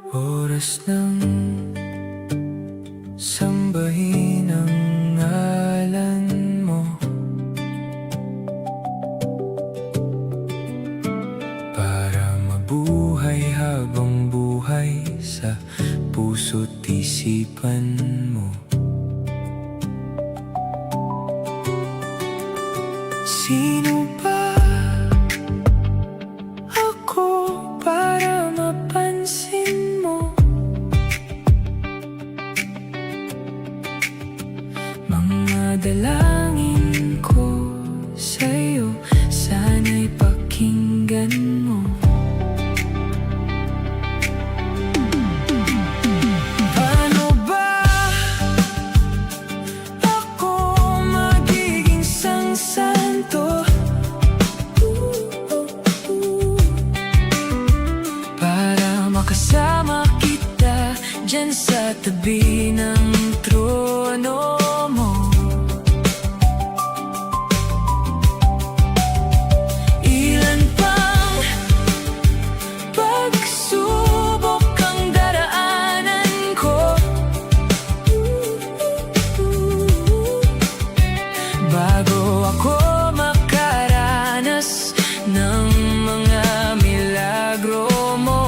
Oras ng sambahin ang ngalan mo, para mabuhay habang buhay sa puso't isipan mo. Sino ba ako para mapansin mo? Mga dalangin ko sa'yo, sana'y pakinggan mo. Paano ba ako magiging santo para makasama kita dyan sa tabi ng trono mo? Ilan pang pagsubok ang daraanan ko bago ako makaranas ng mga milagro mo.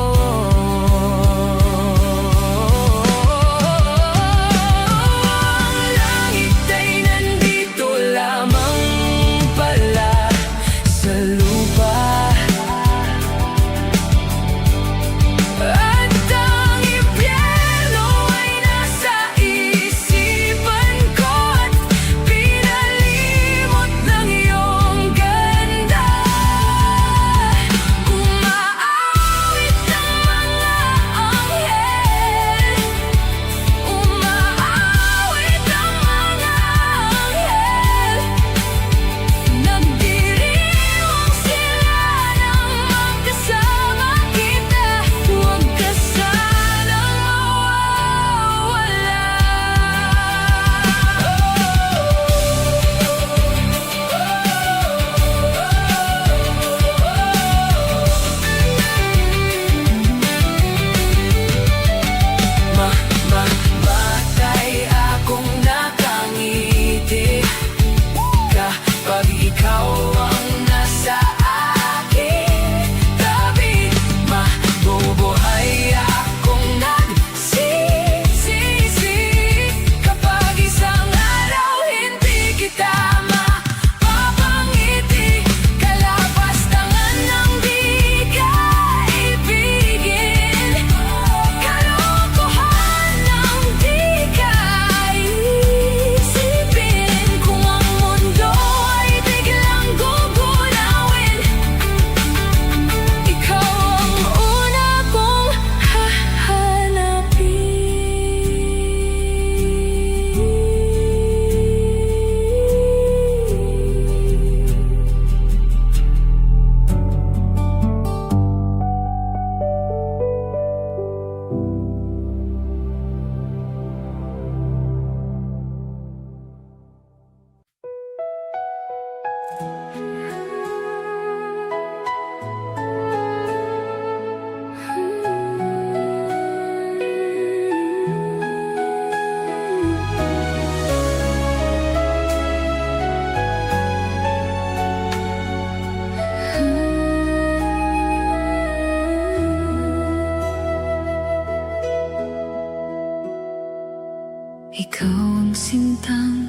Ikaw ang sintang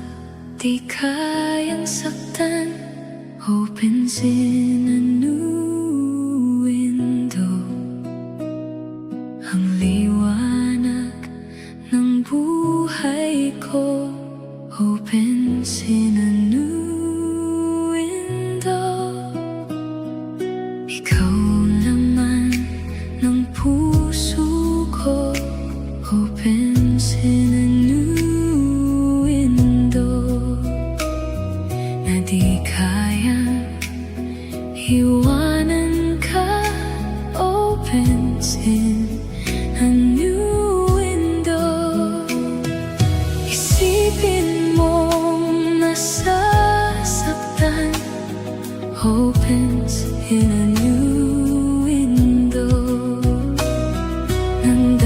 di kayang saktan, opens in a new window. Ang liwanag ng buhay ko, opens in a new window. Ikaw naman ng puso ko, opens in a new window na di kayang iwanan ka, opens in a new window. Isipin mong nasasaktan, opens in a new window. Nang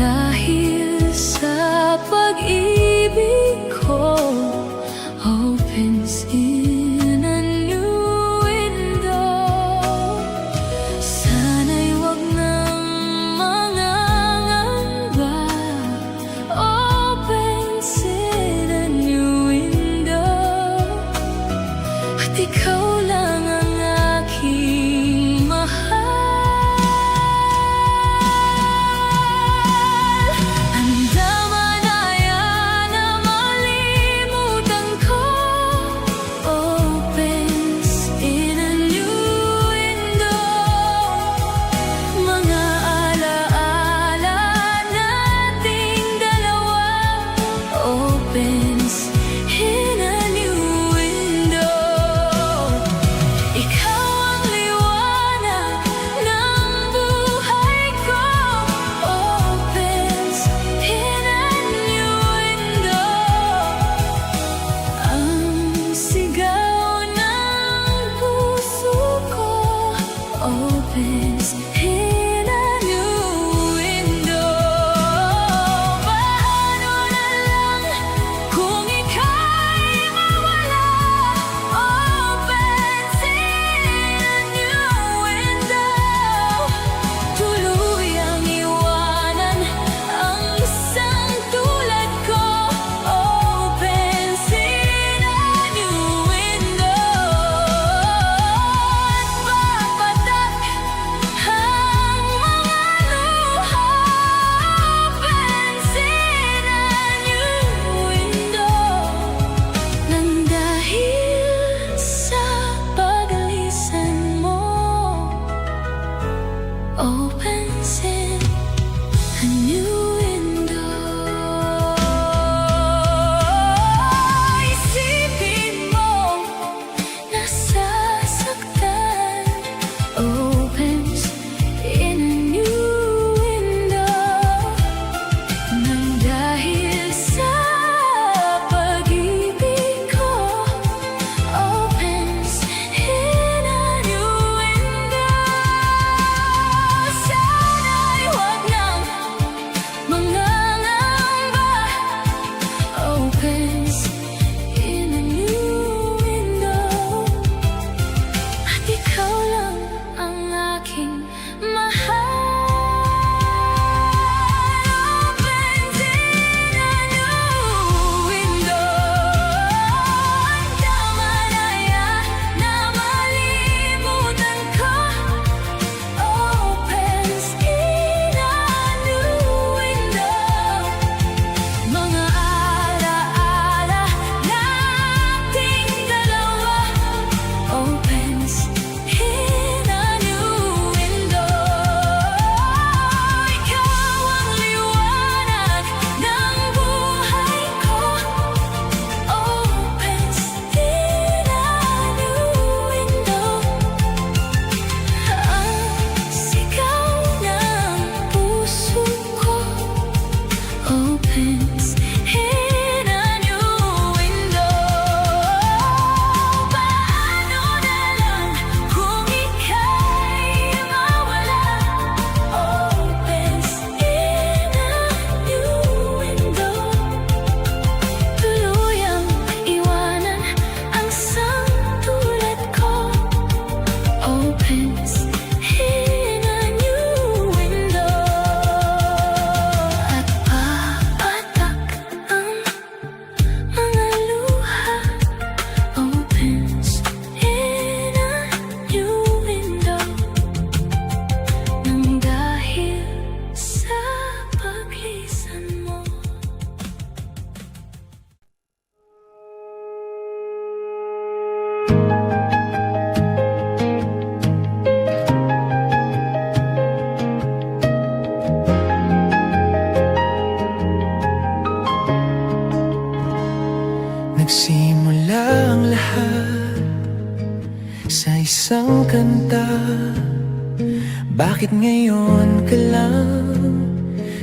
Bakit ngayon ka lang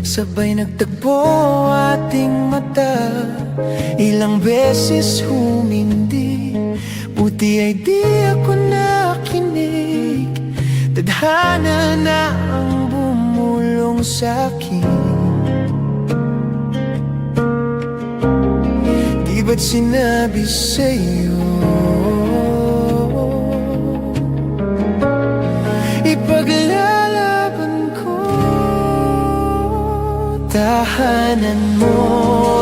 sabay nagtagpo ating mata? Ilang beses humindi, buti ay di ako nakinig. Tadhana na ang bumulong sa'kin. Di ba't sinabi sa'yo ipaglalaban ko? Tahanan mo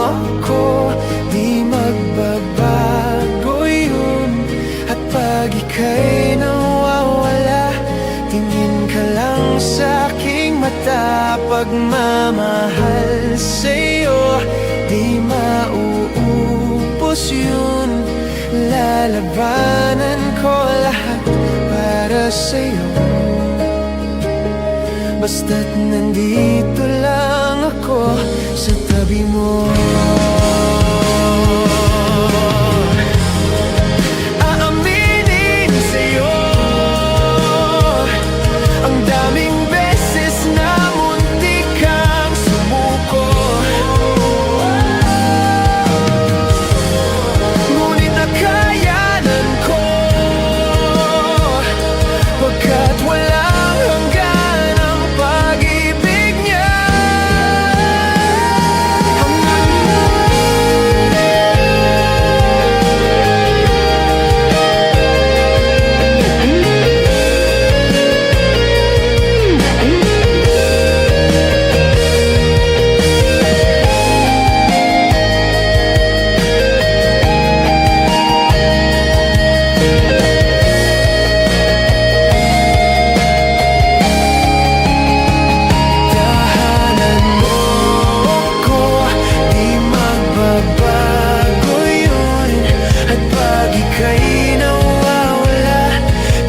ako, di magbabago yun. At pag ika'y nawawala, tingin ka lang sa aking mata. Pagmamahal sa'yo, di mauubos yun. Lalabanan ko lahat para sa'yo, basta't nandito lang ako sa tabi mo. Aaminin sa'yo, ang daming beses na muntik kang sumuko. Ngunit nakayanan ko, pagkat walang hanggan ang pag-ibig niya. Tahanan mo ako, di magbabago yun. At pag ika'y nawawala,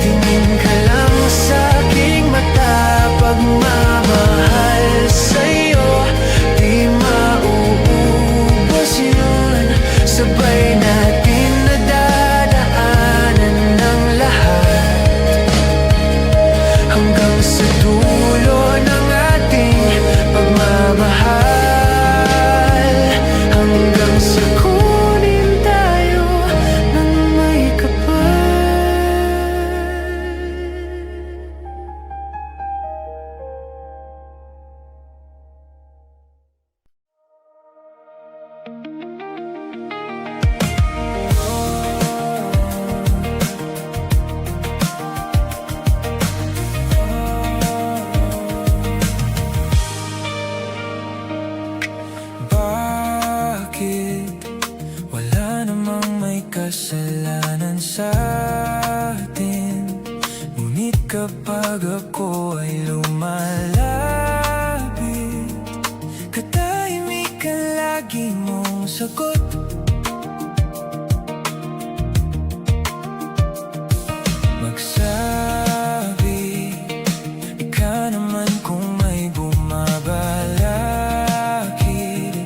tingin ka lang sa aking mata. Pagmamahal sa'yo, di mauubos yun. Sabay natin nadadaanan ng lahat, hanggang sa dulo ng ating pagmamahal. Hanggang sa kunin tayo ng may kapal. Bakit wala namang may kasalanan sa atin? Ngunit kapag ako ay lumalapit, katahimik ang lagi mong sagot. Magsabi ka naman kung may bumabalakid.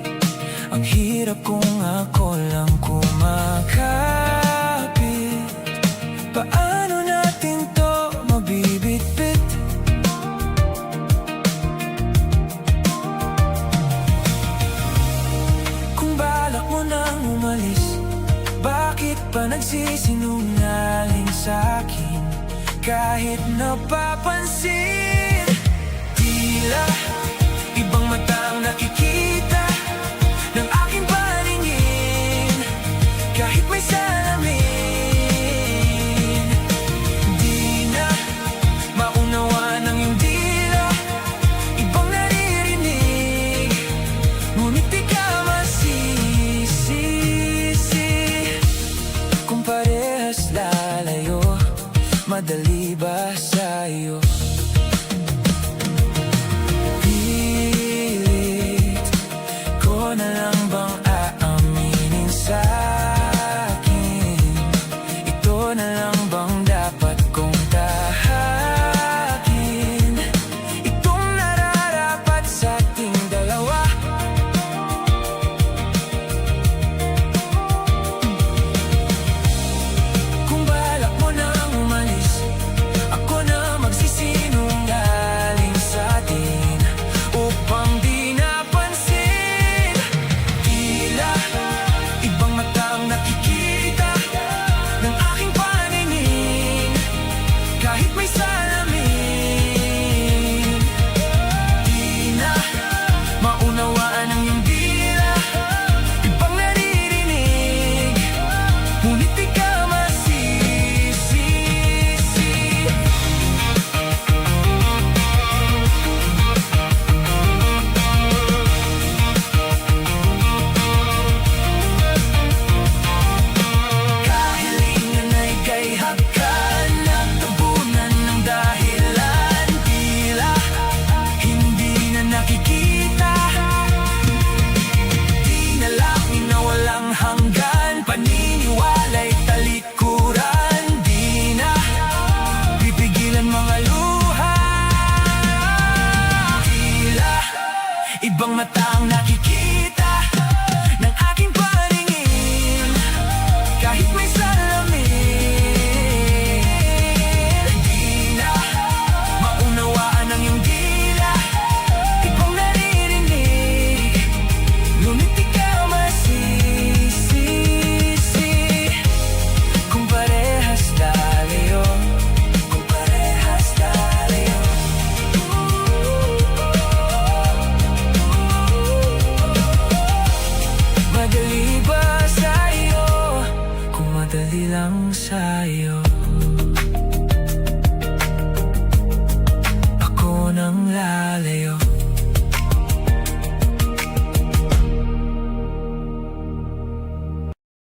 Ang hirap kung ako lang kumakapit. Paano natin to mabibitbit? Kung balak mo nang umalis, bakit pa nagsisinungaling sa'kin? Kahit napapansin, tila ibang mata ang nakikita ng aking paningin. Kahit may salamin, di na maunawa ng iyong dila. Ibang naririnig, ngunit di ka masisisi. Kung parehas lalayo, madali ba sa'yo mga tao